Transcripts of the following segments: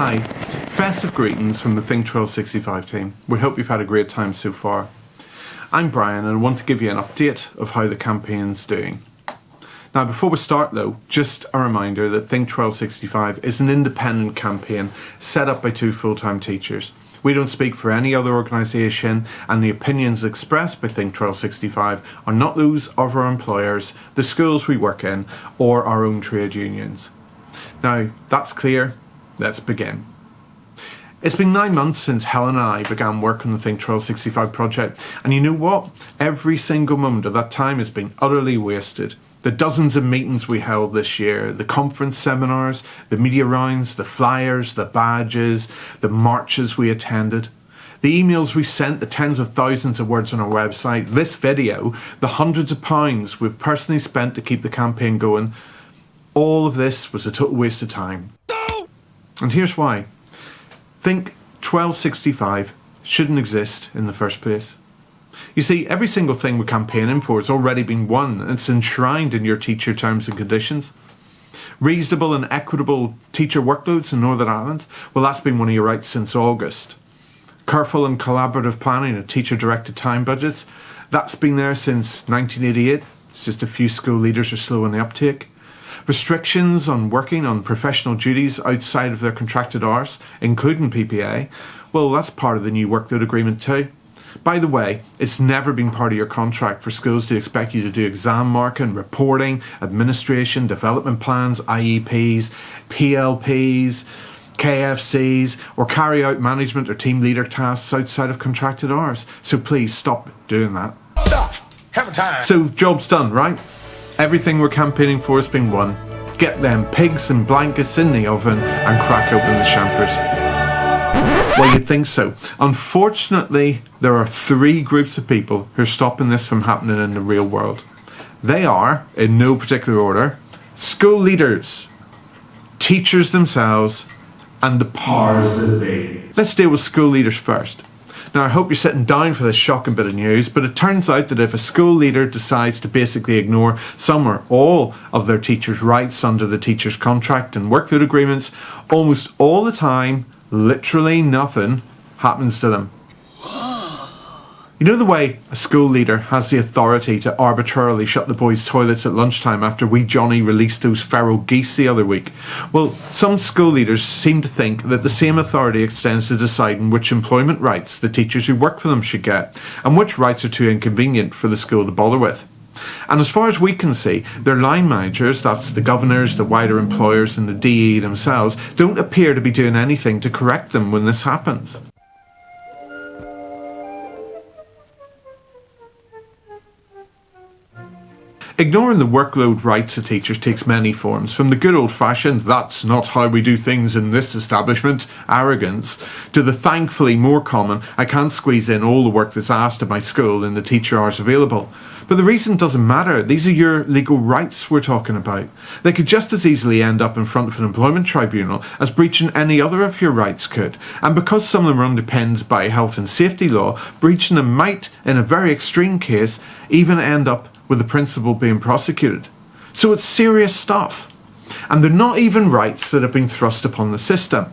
Hi, festive greetings from the think1265 team. We hope you've had a great time so far. I'm Brian and I want to give you an update of how the campaign's doing. Now before we start though, just a reminder that Think1265 is an independent campaign set up by two full-time teachers. We don't speak for any other organisation, and the opinions expressed by Think1265 are not those of our employers, the schools we work in, or our own trade unions. Now, that's clear. Let's begin. It's been 9 months since Helen and I began work on the Think1265 project, and you know what? Every single moment of that time has been utterly wasted. The dozens of meetings we held this year, the conference seminars, the media rounds, the flyers, the badges, the marches we attended, the emails we sent, the tens of thousands of words on our website, this video, the hundreds of pounds we've personally spent to keep the campaign going, all of this was a total waste of time. No! And here's why. Think1265 shouldn't exist in the first place. You see, every single thing we're campaigning for has already been won. It's enshrined in your teacher terms and conditions. Reasonable and equitable teacher workloads in Northern Ireland, well, that's been one of your rights since August. Careful and collaborative planning of teacher-directed time budgets, that's been there since 1988. It's just a few school leaders are slow in the uptake. Restrictions on working on professional duties outside of their contracted hours, including PPA, well, that's part of the new workload agreement too. By the way, it's never been part of your contract for schools to expect you to do exam marking, reporting, administration, development plans, IEPs, PLPs, KFCs, or carry out management or team leader tasks outside of contracted hours. So please stop doing that. Stop! Have a time! So, job's done, right? Everything we're campaigning for has been won. Get them pigs and blankets in the oven and crack open the champers. Well, you'd think so. Unfortunately, there are three groups of people who are stopping this from happening in the real world. They are, in no particular order, school leaders, teachers themselves, and the powers that be. Let's deal with school leaders first. Now, I hope you're sitting down for this shocking bit of news, but it turns out that if a school leader decides to basically ignore some or all of their teachers' rights under the teacher's contract and workload agreements, almost all the time, literally nothing happens to them. You know the way a school leader has the authority to arbitrarily shut the boys' toilets at lunchtime after wee Johnny released those feral geese the other week? Well, some school leaders seem to think that the same authority extends to deciding which employment rights the teachers who work for them should get, and which rights are too inconvenient for the school to bother with. And as far as we can see, their line managers, that's the governors, the wider employers and the DE themselves, don't appear to be doing anything to correct them when this happens. Ignoring the workload rights of teachers takes many forms, from the good old-fashioned "that's not how we do things in this establishment" arrogance, to the thankfully more common "I can't squeeze in all the work that's asked of my school in the teacher hours available." But the reason doesn't matter. These are your legal rights we're talking about. They could just as easily end up in front of an employment tribunal as breaching any other of your rights could. And because some of them are underpinned by health and safety law, breaching them might, in a very extreme case, even end up with the principal being prosecuted. So it's serious stuff. And they're not even rights that have been thrust upon the system.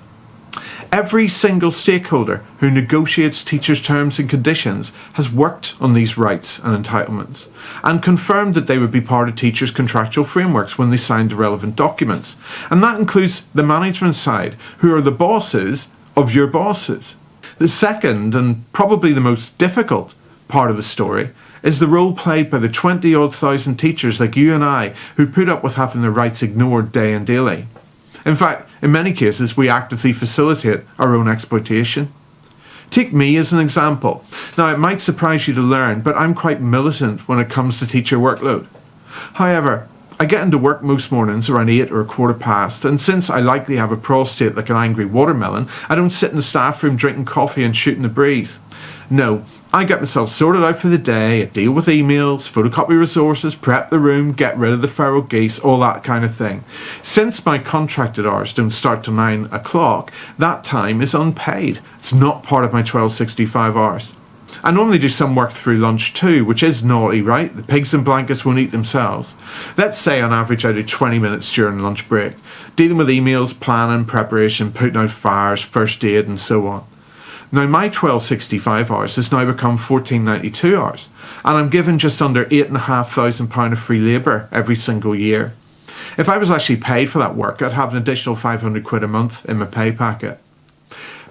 Every single stakeholder who negotiates teachers' terms and conditions has worked on these rights and entitlements and confirmed that they would be part of teachers' contractual frameworks when they signed the relevant documents. And that includes the management side, who are the bosses of your bosses. The second, and probably the most difficult part of the story, is the role played by the 20-odd thousand teachers like you and I who put up with having their rights ignored day and daily. In fact, in many cases, we actively facilitate our own exploitation. Take me as an example. Now, it might surprise you to learn, but I'm quite militant when it comes to teacher workload. However, I get into work most mornings around 8 or 15, and since I likely have a prostate like an angry watermelon, I don't sit in the staff room drinking coffee and shooting the breeze. No, I get myself sorted out for the day, I deal with emails, photocopy resources, prep the room, get rid of the feral geese, all that kind of thing. Since my contracted hours don't start till 9 o'clock, that time is unpaid. It's not part of my 1265 hours. I normally do some work through lunch too, which is naughty, right? The pigs in blankets won't eat themselves. Let's say on average I do 20 minutes during lunch break, dealing with emails, planning, preparation, putting out fires, first aid and so on. Now my 1265 hours has now become 1492 hours, and I'm given just under £8,500 of free labour every single year. If I was actually paid for that work, I'd have an additional £500 a month in my pay packet.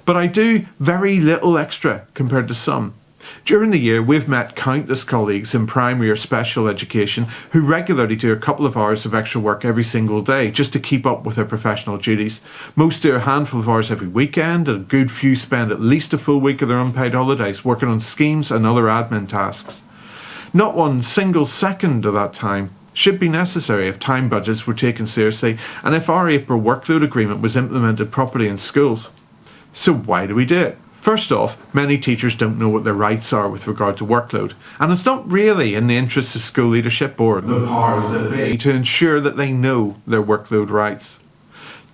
But I do very little extra compared to some. During the year, we've met countless colleagues in primary or special education who regularly do a couple of hours of extra work every single day just to keep up with their professional duties. Most do a handful of hours every weekend, and a good few spend at least a full week of their unpaid holidays working on schemes and other admin tasks. Not one single second of that time should be necessary if time budgets were taken seriously and if our April workload agreement was implemented properly in schools. So why do we do it? First off, many teachers don't know what their rights are with regard to workload, and it's not really in the interests of school leadership or the powers that be to ensure that they know their workload rights.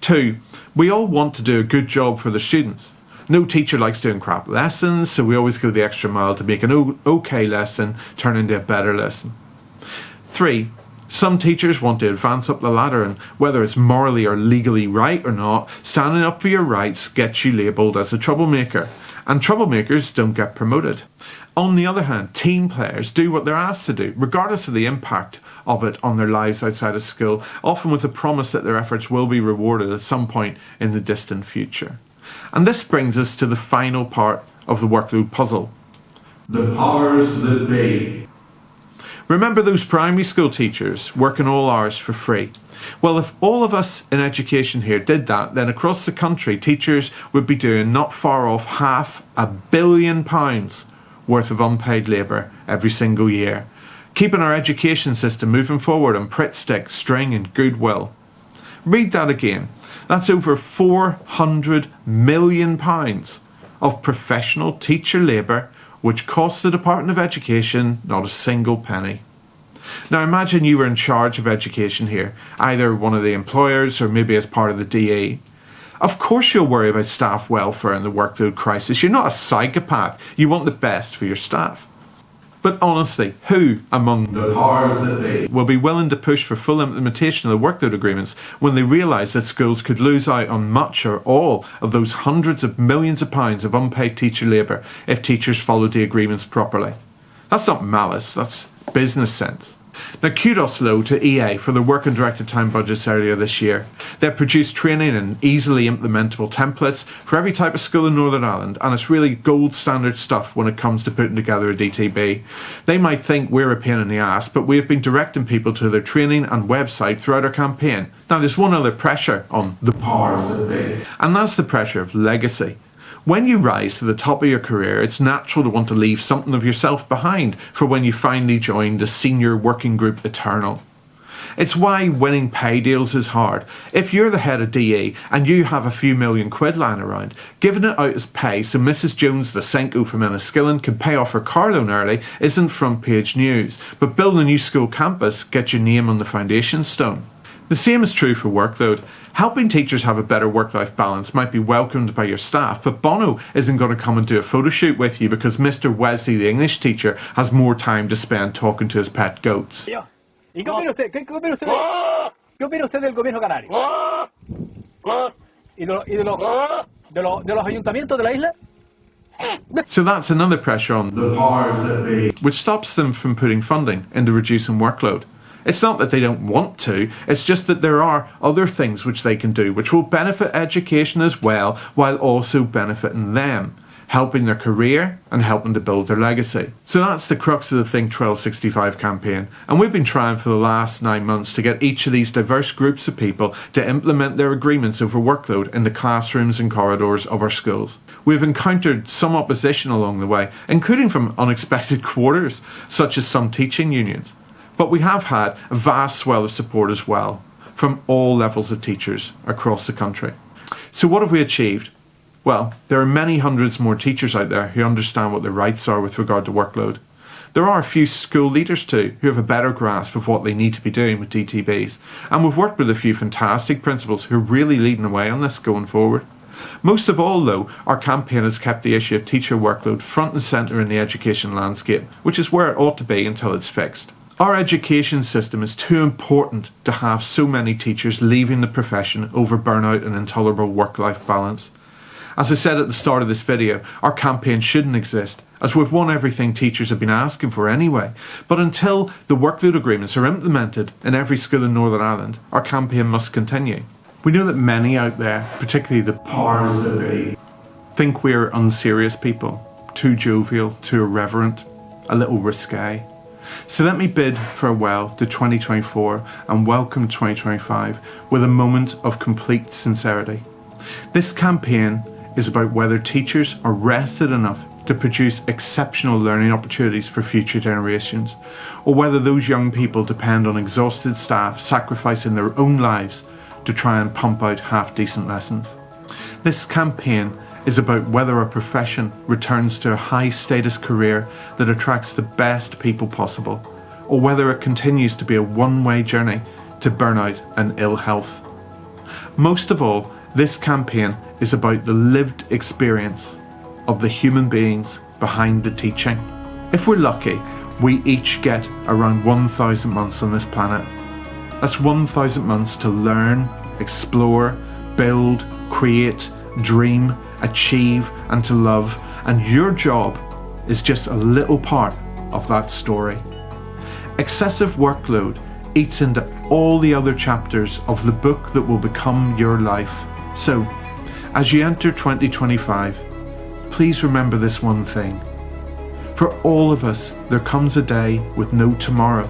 2. We all want to do a good job for the students. No teacher likes doing crap lessons, so we always go the extra mile to make an okay lesson turn into a better lesson. 3. Some teachers want to advance up the ladder, and whether it's morally or legally right or not, standing up for your rights gets you labelled as a troublemaker, and troublemakers don't get promoted. On the other hand, team players do what they're asked to do, regardless of the impact of it on their lives outside of school, often with the promise that their efforts will be rewarded at some point in the distant future. And this brings us to the final part of the workload puzzle. The powers that be. Remember those primary school teachers working all hours for free? Well, if all of us in education here did that, then across the country teachers would be doing not far off £500 million worth of unpaid labour every single year, keeping our education system moving forward on Pritt stick, string and goodwill. Read that again. That's over £400 million of professional teacher labour which costs the Department of Education not a single penny. Now imagine you were in charge of education here, either one of the employers or maybe as part of the DE. Of course you'll worry about staff welfare in the workload crisis. You're not a psychopath. You want the best for your staff. But honestly, who among the powers that be will be willing to push for full implementation of the workload agreements when they realise that schools could lose out on much or all of those hundreds of millions of pounds of unpaid teacher labour if teachers followed the agreements properly? That's not malice, that's business sense. Now kudos though to EA for the work and directed time budgets earlier this year. They produced training and easily implementable templates for every type of school in Northern Ireland, and it's really gold standard stuff when it comes to putting together a DTB. They might think we're a pain in the ass, but we have been directing people to their training and website throughout our campaign. Now there's one other pressure on the powers that be, and that's the pressure of legacy. When you rise to the top of your career, it's natural to want to leave something of yourself behind for when you finally join the senior working group eternal. It's why winning pay deals is hard. If you're the head of DE and you have a few million quid lying around, giving it out as pay so Mrs Jones the Senko from Enniskillen can pay off her car loan early isn't front page news, but building a new school campus gets your name on the foundation stone. The same is true for workload. Helping teachers have a better work-life balance might be welcomed by your staff, but Bono isn't going to come and do a photo shoot with you because Mr Wesley, the English teacher, has more time to spend talking to his pet goats. ¿Y qué opina usted? ¿Qué opina usted del gobierno canario? ¿Y de los ayuntamientos de la isla? So that's another pressure on the powers that be, which stops them from putting funding into reducing workload. It's not that they don't want to, it's just that there are other things which they can do which will benefit education as well, while also benefiting them, helping their career and helping to build their legacy. So that's the crux of the Think 1265 campaign, and we've been trying for the last 9 months to get each of these diverse groups of people to implement their agreements over workload in the classrooms and corridors of our schools. We've encountered some opposition along the way, including from unexpected quarters, such as some teaching unions. But we have had a vast swell of support as well, from all levels of teachers across the country. So what have we achieved? Well, there are many hundreds more teachers out there who understand what their rights are with regard to workload. There are a few school leaders too who have a better grasp of what they need to be doing with DTBs, and we've worked with a few fantastic principals who are really leading the way on this going forward. Most of all, though, our campaign has kept the issue of teacher workload front and centre in the education landscape, which is where it ought to be until it's fixed. Our education system is too important to have so many teachers leaving the profession over burnout and intolerable work-life balance. As I said at the start of this video, our campaign shouldn't exist, as we've won everything teachers have been asking for anyway. But until the workload agreements are implemented in every school in Northern Ireland, our campaign must continue. We know that many out there, particularly the powers that be, think we're unserious people, too jovial, too irreverent, a little risque. So let me bid farewell to 2024 and welcome 2025 with a moment of complete sincerity. This campaign is about whether teachers are rested enough to produce exceptional learning opportunities for future generations, or whether those young people depend on exhausted staff sacrificing their own lives to try and pump out half-decent lessons. This campaign is about whether our profession returns to a high-status career that attracts the best people possible, or whether it continues to be a one-way journey to burnout and ill health. Most of all, this campaign is about the lived experience of the human beings behind the teaching. If we're lucky, we each get around 1,000 months on this planet. That's 1,000 months to learn, explore, build, create, dream, achieve, and to love, and your job is just a little part of that story. Excessive workload eats into all the other chapters of the book that will become your life. So, as you enter 2025, please remember this one thing. For all of us, there comes a day with no tomorrow.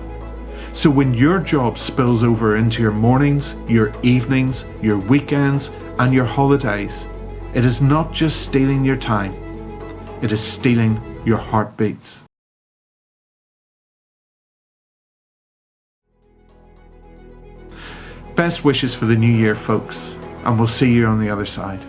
So when your job spills over into your mornings, your evenings, your weekends, and your holidays, it is not just stealing your time, it is stealing your heartbeats. Best wishes for the new year, folks, and we'll see you on the other side.